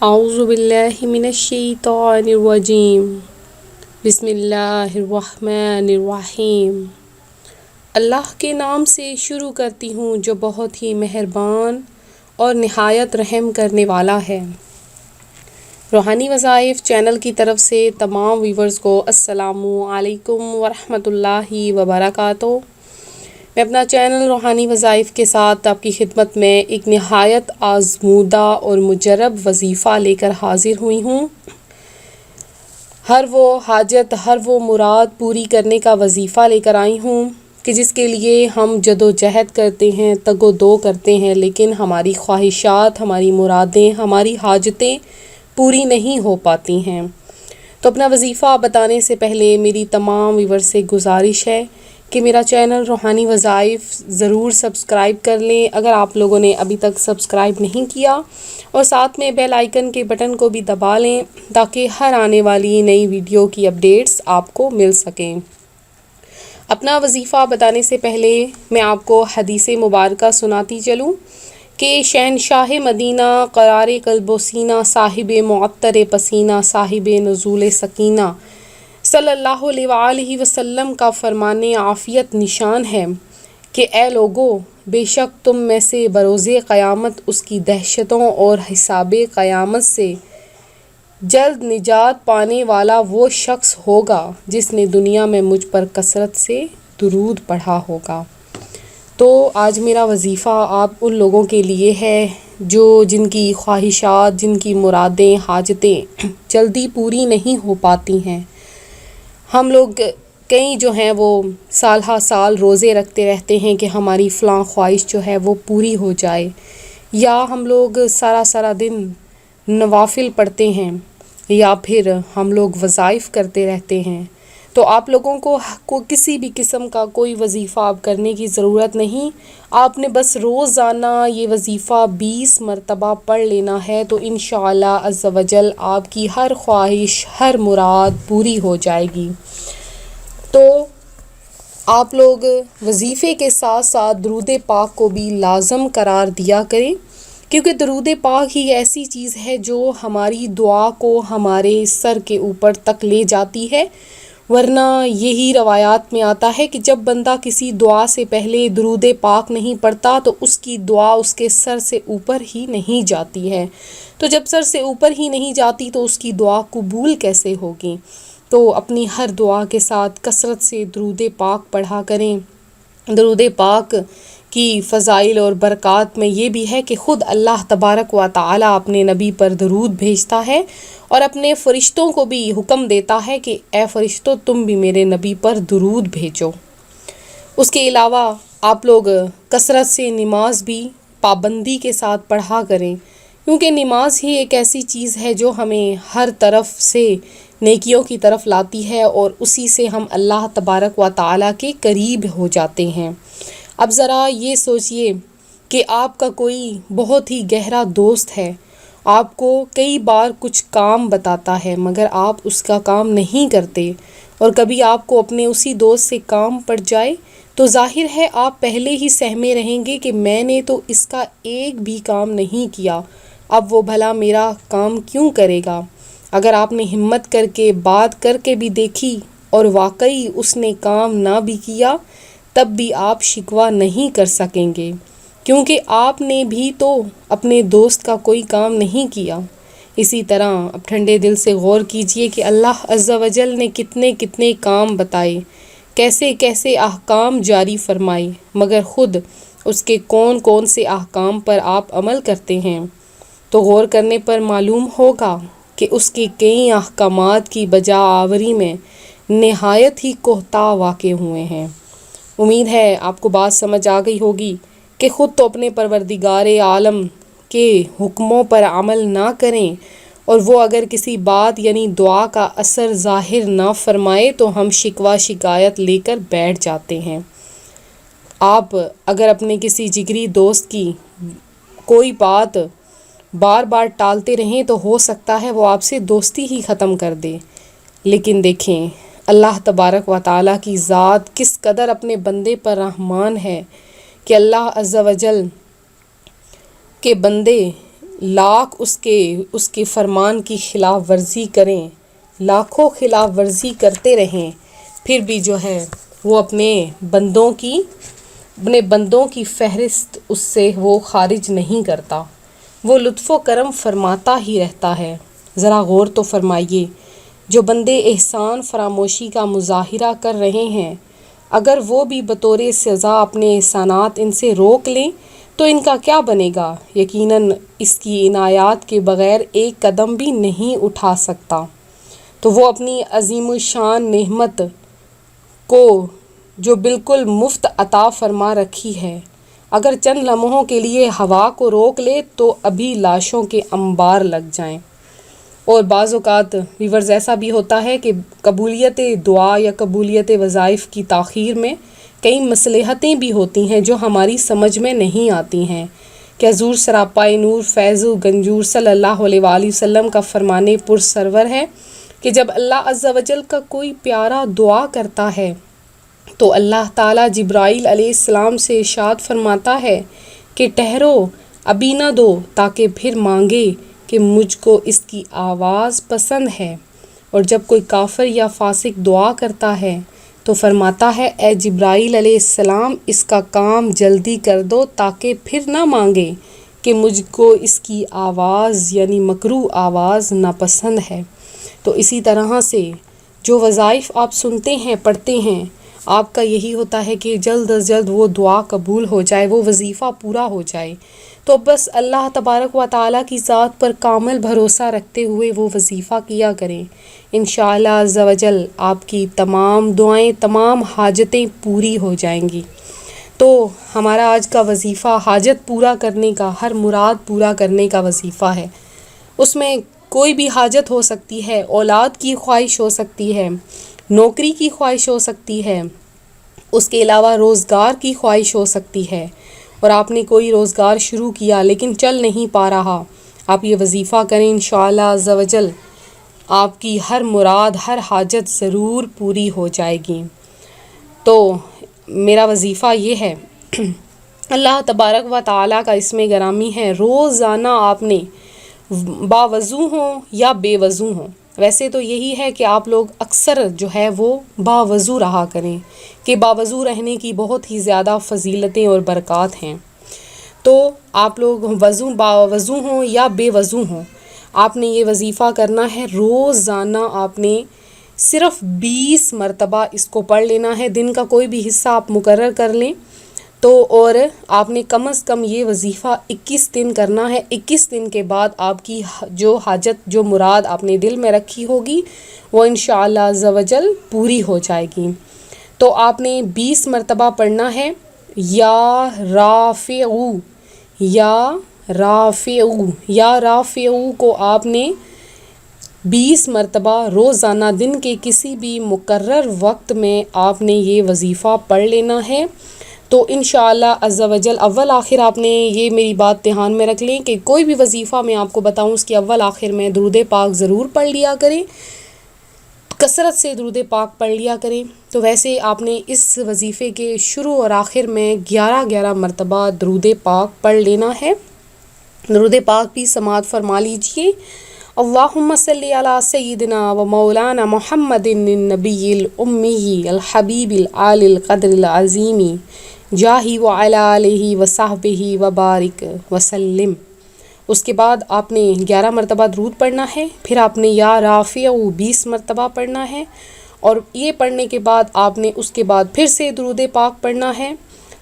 اعوذ باللہ من الشیطان الرجیم بسم اللہ الرحمن الرحیم۔ اللہ کے نام سے شروع کرتی ہوں جو بہت ہی مہربان اور نہایت رحم کرنے والا ہے۔ روحانی وظائف چینل کی طرف سے تمام ویورز کو السلام علیکم ورحمۃ اللہ وبرکاتہ۔ میں اپنا چینل روحانی وظائف کے ساتھ آپ کی خدمت میں ایک نہایت آزمودہ اور مجرب وظیفہ لے کر حاضر ہوئی ہوں۔ ہر وہ حاجت، ہر وہ مراد پوری کرنے کا وظیفہ لے کر آئی ہوں کہ جس کے لیے ہم جد و جہد کرتے ہیں، تگ و دو کرتے ہیں، لیکن ہماری خواہشات، ہماری مرادیں، ہماری حاجتیں پوری نہیں ہو پاتی ہیں۔ تو اپنا وظیفہ بتانے سے پہلے میری تمام ویور سے گزارش ہے کہ میرا چینل روحانی وظائف ضرور سبسکرائب کر لیں اگر آپ لوگوں نے ابھی تک سبسکرائب نہیں کیا، اور ساتھ میں بیل آئیکن کے بٹن کو بھی دبا لیں تاکہ ہر آنے والی نئی ویڈیو کی اپڈیٹس آپ کو مل سکیں۔ اپنا وظیفہ بتانے سے پہلے میں آپ کو حدیث مبارکہ سناتی چلوں کہ شہنشاہ مدینہ، قرار قلب و سینہ، صاحب معطر پسینہ، صاحب نزول سکینہ صلی اللہ علیہ وآلہ وسلم کا فرمان عافیت نشان ہے کہ اے لوگو، بے شک تم میں سے بروز قیامت اس کی دہشتوں اور حساب قیامت سے جلد نجات پانے والا وہ شخص ہوگا جس نے دنیا میں مجھ پر کثرت سے درود پڑھا ہوگا۔ تو آج میرا وظیفہ آپ ان لوگوں کے لیے ہے جن کی خواہشات، جن کی مرادیں، حاجتیں جلدی پوری نہیں ہو پاتی ہیں۔ ہم لوگ کئی جو ہیں وہ سال ہا سال روزے رکھتے رہتے ہیں کہ ہماری فلاں خواہش جو ہے وہ پوری ہو جائے، یا ہم لوگ سارا دن نوافل پڑھتے ہیں، یا پھر ہم لوگ وظائف کرتے رہتے ہیں۔ تو آپ لوگوں کو کسی بھی قسم کا کوئی وظیفہ آپ کرنے کی ضرورت نہیں، آپ نے بس روزانہ یہ وظیفہ 20 مرتبہ پڑھ لینا ہے تو انشاءاللہ عز و جل آپ کی ہر خواہش، ہر مراد پوری ہو جائے گی۔ تو آپ لوگ وظیفے کے ساتھ ساتھ درود پاک کو بھی لازم قرار دیا کریں، کیونکہ درود پاک ہی ایسی چیز ہے جو ہماری دعا کو ہمارے سر کے اوپر تک لے جاتی ہے، ورنہ یہی روایات میں آتا ہے کہ جب بندہ کسی دعا سے پہلے درود پاک نہیں پڑھتا تو اس کی دعا اس کے سر سے اوپر ہی نہیں جاتی ہے۔ تو جب سر سے اوپر ہی نہیں جاتی تو اس کی دعا قبول کیسے ہوگی؟ تو اپنی ہر دعا کے ساتھ کثرت سے درود پاک پڑھا کریں۔ درود پاک کی فضائل اور برکات میں یہ بھی ہے کہ خود اللہ تبارک و تعالی اپنے نبی پر درود بھیجتا ہے اور اپنے فرشتوں کو بھی حکم دیتا ہے کہ اے فرشتوں، تم بھی میرے نبی پر درود بھیجو۔ اس کے علاوہ آپ لوگ کثرت سے نماز بھی پابندی کے ساتھ پڑھا کریں، کیونکہ نماز ہی ایک ایسی چیز ہے جو ہمیں ہر طرف سے نیکیوں کی طرف لاتی ہے اور اسی سے ہم اللہ تبارک و تعالیٰ کے قریب ہو جاتے ہیں۔ اب ذرا یہ سوچئے کہ آپ کا کوئی بہت ہی گہرا دوست ہے، آپ کو کئی بار کچھ کام بتاتا ہے مگر آپ اس کا کام نہیں کرتے، اور کبھی آپ کو اپنے اسی دوست سے کام پڑ جائے تو ظاہر ہے آپ پہلے ہی سہمے رہیں گے کہ میں نے تو اس کا ایک بھی کام نہیں کیا، اب وہ بھلا میرا کام کیوں کرے گا؟ اگر آپ نے ہمت کر کے بات کر کے بھی دیکھی اور واقعی اس نے کام نہ بھی کیا، تب بھی آپ شکوہ نہیں کر سکیں گے، کیونکہ آپ نے بھی تو اپنے دوست کا کوئی کام نہیں کیا۔ اسی طرح اب ٹھنڈے دل سے غور کیجئے کہ اللہ عز و جل نے کتنے کام بتائے، کیسے احکام جاری فرمائے، مگر خود اس کے کون سے احکام پر آپ عمل کرتے ہیں؟ تو غور کرنے پر معلوم ہوگا کہ اس کے کئی احکامات کی بجا آوری میں نہایت ہی کوتاہ واقع ہوئے ہیں۔ امید ہے آپ کو بات سمجھ آ گئی ہوگی کہ خود تو اپنے پروردگار عالم کے حکموں پر عمل نہ کریں، اور وہ اگر کسی بات یعنی دعا کا اثر ظاہر نہ فرمائے تو ہم شکوہ شکایت لے کر بیٹھ جاتے ہیں۔ آپ اگر اپنے کسی جگری دوست کی کوئی بات بار بار ٹالتے رہیں تو ہو سکتا ہے وہ آپ سے دوستی ہی ختم کر دے، لیکن دیکھیں اللہ تبارک و تعالیٰ کی ذات کس قدر اپنے بندے پر رحمان ہے کہ اللہ عز و جل کے بندے لاکھ اس کے فرمان کی خلاف ورزی کریں، لاکھوں خلاف ورزی کرتے رہیں، پھر بھی جو ہے وہ اپنے بندوں کی فہرست اس سے وہ خارج نہیں کرتا، وہ لطف و کرم فرماتا ہی رہتا ہے۔ ذرا غور تو فرمائیے، جو بندے احسان فراموشی کا مظاہرہ کر رہے ہیں، اگر وہ بھی بطور سزا اپنے احسانات ان سے روک لیں تو ان کا کیا بنے گا؟ یقیناً اس کی عنایات کے بغیر ایک قدم بھی نہیں اٹھا سکتا۔ تو وہ اپنی عظیم الشان نعمت کو جو بالکل مفت عطا فرما رکھی ہے، اگر چند لمحوں کے لیے ہوا کو روک لے تو ابھی لاشوں کے انبار لگ جائیں۔ اور بعض اوقات ویورز ایسا بھی ہوتا ہے کہ قبولیت دعا یا قبولیت وظائف کی تاخیر میں کئی مصلحتیں بھی ہوتی ہیں جو ہماری سمجھ میں نہیں آتی ہیں، کہ حضور سراپائے نور فیض و گنجور صلی اللہ علیہ وآلہ وسلم کا فرمانے پر سرور ہے کہ جب اللہ عز و جل کا کوئی پیارا دعا کرتا ہے تو اللہ تعالیٰ جبرائیل علیہ السلام سے ارشاد فرماتا ہے کہ ٹھہرو، ابھی نہ دو تاکہ پھر مانگے کہ مجھ کو اس کی آواز پسند ہے۔ اور جب کوئی کافر یا فاسق دعا کرتا ہے تو فرماتا ہے اے جبرائیل علیہ السلام اس کا کام جلدی کر دو تاکہ پھر نہ مانگے کہ مجھ کو اس کی آواز یعنی مکروہ آواز ناپسند ہے۔ تو اسی طرح سے جو وظائف آپ سنتے ہیں، پڑھتے ہیں، آپ کا یہی ہوتا ہے کہ جلد از جلد وہ دعا قبول ہو جائے، وہ وظیفہ پورا ہو جائے۔ تو بس اللہ تبارک و تعالیٰ کی ذات پر کامل بھروسہ رکھتے ہوئے وہ وظیفہ کیا کریں، انشاءاللہ عز و جل آپ کی تمام دعائیں، تمام حاجتیں پوری ہو جائیں گی۔ تو ہمارا آج کا وظیفہ حاجت پورا کرنے کا، ہر مراد پورا کرنے کا وظیفہ ہے۔ اس میں کوئی بھی حاجت ہو سکتی ہے، اولاد کی خواہش ہو سکتی ہے، نوکری کی خواہش ہو سکتی ہے، اس کے علاوہ روزگار کی خواہش ہو سکتی ہے، اور آپ نے کوئی روزگار شروع کیا لیکن چل نہیں پا رہا، آپ یہ وظیفہ کریں، انشاءاللہ عز و جل آپ کی ہر مراد، ہر حاجت ضرور پوری ہو جائے گی۔ تو میرا وظیفہ یہ ہے، اللہ تبارک و تعالیٰ کا اسم گرامی ہے، روزانہ آپ نے باوضو ہوں یا بے وضو ہوں، ویسے تو یہی ہے کہ آپ لوگ اکثر جو ہے وہ باوضو رہا کریں، کہ باوضو رہنے کی بہت ہی زیادہ فضیلتیں اور برکات ہیں۔ تو آپ لوگ باوضو ہوں یا بے وضو ہوں، آپ نے یہ وظیفہ کرنا ہے، روزانہ آپ نے صرف 20 مرتبہ اس کو پڑھ لینا ہے، دن کا کوئی بھی حصہ آپ مقرر کر لیں تو، اور آپ نے کم از کم یہ وظیفہ 21 دن کرنا ہے۔ 21 دن کے بعد آپ کی جو حاجت، جو مراد آپ نے دل میں رکھی ہوگی وہ انشاءاللہ عز و جل پوری ہو جائے گی۔ تو آپ نے 20 مرتبہ پڑھنا ہے، یا رافعو، یا رافعو، یا رافعو کو آپ نے 20 مرتبہ روزانہ دن کے کسی بھی مقرر وقت میں آپ نے یہ وظیفہ پڑھ لینا ہے۔ تو انشاءاللہ عز و جل اول آخر آپ نے یہ میری بات دھیان میں رکھ لیں کہ کوئی بھی وظیفہ میں آپ کو بتاؤں اس کے اول آخر میں درود پاک ضرور پڑھ لیا کریں، کثرت سے درود پاک پڑھ لیا کریں۔ تو ویسے آپ نے اس وظیفے کے شروع اور آخر میں 11 مرتبہ درود پاک پڑھ لینا ہے۔ درود پاک بھی سماعت فرما لیجئے۔ اللہم صلی علی سیدنا و مولانا محمد النبی الامی الحبیب العالی القدر العظیم جاہی وعلی آلہ وصحبہ وبارک وسلم۔ اس کے بعد آپ نے 11 مرتبہ درود پڑھنا ہے، پھر آپ نے یا رافع 20 مرتبہ پڑھنا ہے، اور یہ پڑھنے کے بعد آپ نے اس کے بعد پھر سے درود پاک پڑھنا ہے۔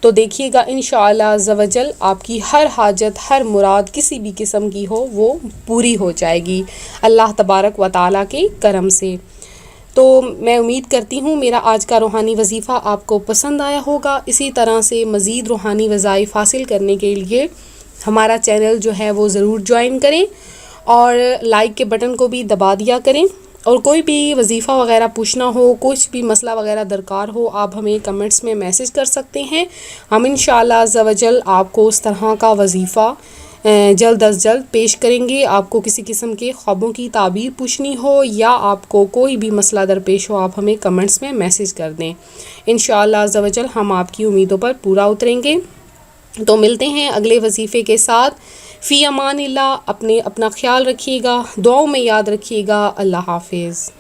تو دیکھیے گا انشاءاللہ عز و جل آپ کی ہر حاجت، ہر مراد کسی بھی قسم کی ہو وہ پوری ہو جائے گی اللہ تبارک و تعالیٰ کے کرم سے۔ تو میں امید کرتی ہوں میرا آج کا روحانی وظیفہ آپ کو پسند آیا ہوگا۔ اسی طرح سے مزید روحانی وظائف حاصل کرنے کے لیے ہمارا چینل جو ہے وہ ضرور جوائن کریں، اور لائک کے بٹن کو بھی دبا دیا کریں، اور کوئی بھی وظیفہ وغیرہ پوچھنا ہو، کچھ بھی مسئلہ وغیرہ درکار ہو، آپ ہمیں کمنٹس میں میسج کر سکتے ہیں۔ ہم انشاءاللہ عز و جل آپ کو اس طرح کا وظیفہ جلد از جلد پیش کریں گے۔ آپ کو کسی قسم کے خوابوں کی تعبیر پوچھنی ہو یا آپ کو کوئی بھی مسئلہ درپیش ہو، آپ ہمیں کمنٹس میں میسج کر دیں، انشاءاللہ عز و جل ہم آپ کی امیدوں پر پورا اتریں گے۔ تو ملتے ہیں اگلے وظیفے کے ساتھ، فی امان اللہ، اپنا خیال رکھیے گا، دعاؤں میں یاد رکھیے گا۔ اللہ حافظ۔